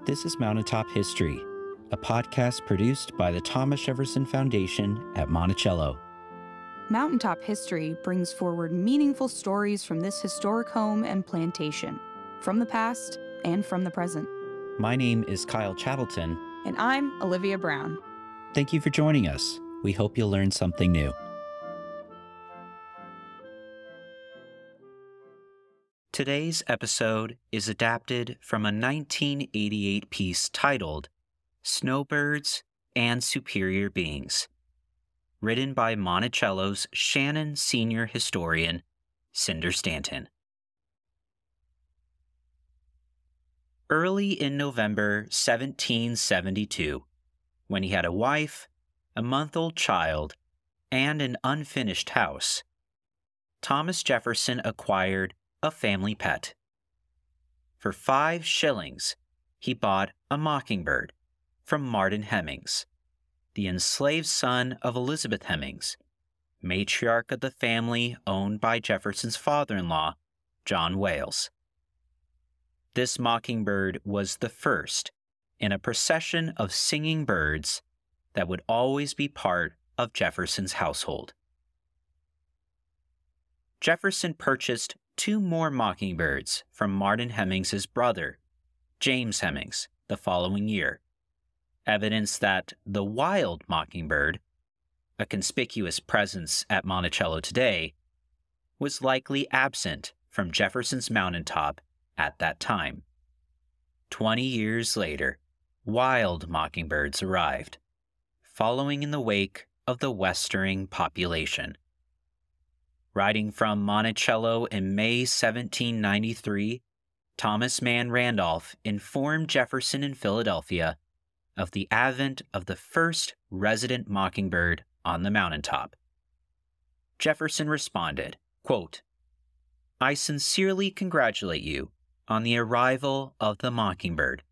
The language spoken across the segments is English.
This is Mountaintop History, a podcast produced by the Thomas Jefferson Foundation at Monticello. Mountaintop History brings forward meaningful stories from this historic home and plantation, from the past and from the present. My name is Kyle Chattleton. And I'm Olivia Brown. Thank you for joining us. We hope you'll learn something new. Today's episode is adapted from a 1988 piece titled Snowbirds and Superior Beings, written by Monticello's Shannon senior historian, Cinder Stanton. Early in November 1772, when he had a wife, a month-old child, and an unfinished house, Thomas Jefferson acquired a family pet. For 5 shillings, he bought a mockingbird from Martin Hemmings, the enslaved son of Elizabeth Hemmings, matriarch of the family owned by Jefferson's father-in-law, John Wales. This mockingbird was the first in a procession of singing birds that would always be part of Jefferson's household. Jefferson purchased 2 more mockingbirds from Martin Hemmings's brother, James Hemmings, the following year, evidence that the wild mockingbird, a conspicuous presence at Monticello today, was likely absent from Jefferson's mountaintop at that time. 20 years later, wild mockingbirds arrived, following in the wake of the westering population. Writing from Monticello in May 1793, Thomas Mann Randolph informed Jefferson in Philadelphia of the advent of the first resident mockingbird on the mountaintop. Jefferson responded, quote, "I sincerely congratulate you on the arrival of the mockingbird.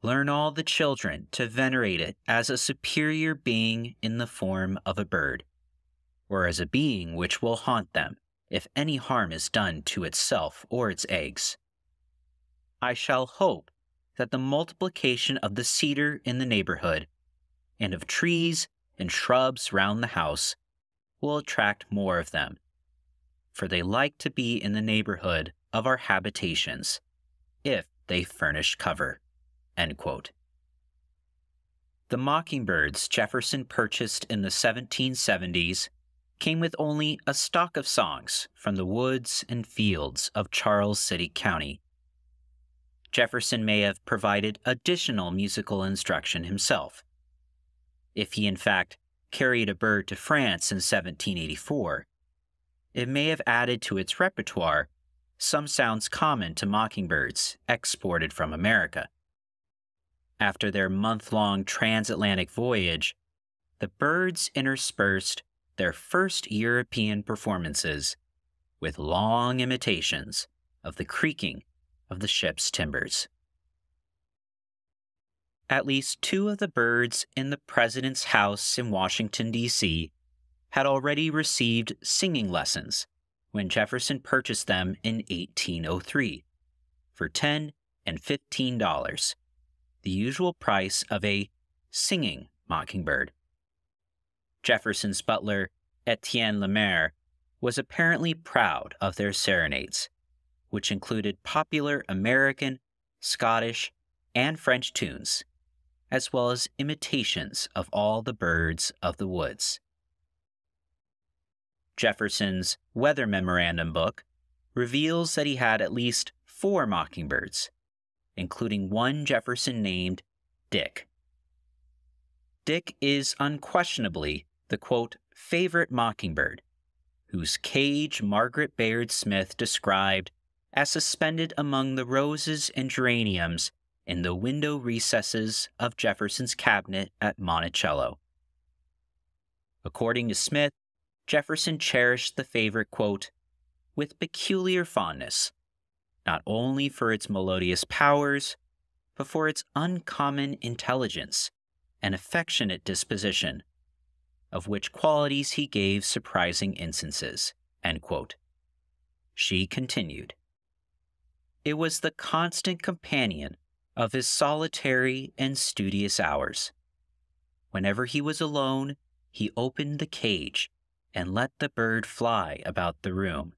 Learn all the children to venerate it as a superior being in the form of a bird, or as a being which will haunt them if any harm is done to itself or its eggs. I shall hope that the multiplication of the cedar in the neighborhood, and of trees and shrubs round the house, will attract more of them, for they like to be in the neighborhood of our habitations, if they furnish cover." End quote. The mockingbirds Jefferson purchased in the 1770s came with only a stock of songs from the woods and fields of Charles City County. Jefferson may have provided additional musical instruction himself. If he in fact carried a bird to France in 1784, it may have added to its repertoire some sounds common to mockingbirds exported from America. After their month-long transatlantic voyage, the birds interspersed their first European performances with long imitations of the creaking of the ship's timbers. At least 2 of the birds in the President's house in Washington, D.C., had already received singing lessons when Jefferson purchased them in 1803 for $10 and $15, the usual price of a singing mockingbird. Jefferson's butler, Etienne Lemaire, was apparently proud of their serenades, which included popular American, Scottish, and French tunes, as well as imitations of all the birds of the woods. Jefferson's Weather Memorandum book reveals that he had at least 4 mockingbirds, including one Jefferson named Dick. Dick is unquestionably the, quote, favorite mockingbird, whose cage Margaret Bayard Smith described as suspended among the roses and geraniums in the window recesses of Jefferson's cabinet at Monticello. According to Smith, Jefferson cherished the favorite, quote, with peculiar fondness, not only for its melodious powers, but for its uncommon intelligence and affectionate disposition, of which qualities he gave surprising instances. End quote. She continued, "It was the constant companion of his solitary and studious hours. Whenever he was alone, he opened the cage and let the bird fly about the room.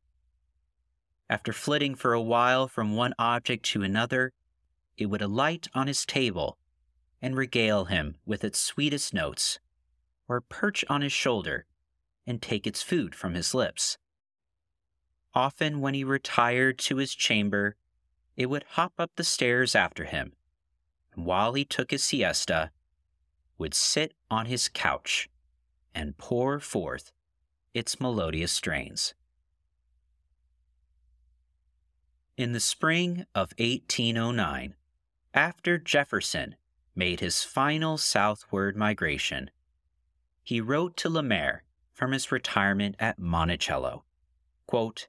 After flitting for a while from one object to another, it would alight on his table and regale him with its sweetest notes, or perch on his shoulder and take its food from his lips. Often when he retired to his chamber, it would hop up the stairs after him, and while he took his siesta, would sit on his couch and pour forth its melodious strains. In the spring of 1809, after Jefferson made his final southward migration, he wrote to Lemaire from his retirement at Monticello, quote,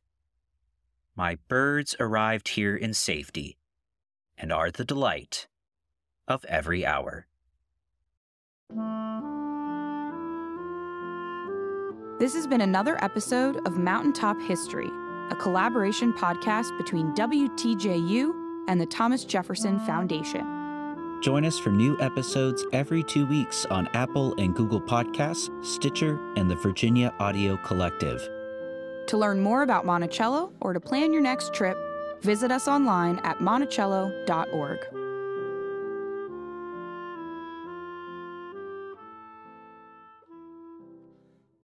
"My birds arrived here in safety and are the delight of every hour." This has been another episode of Mountaintop History, a collaboration podcast between WTJU and the Thomas Jefferson Foundation. Join us for new episodes every 2 weeks on Apple and Google Podcasts, Stitcher, and the Virginia Audio Collective. To learn more about Monticello or to plan your next trip, visit us online at monticello.org.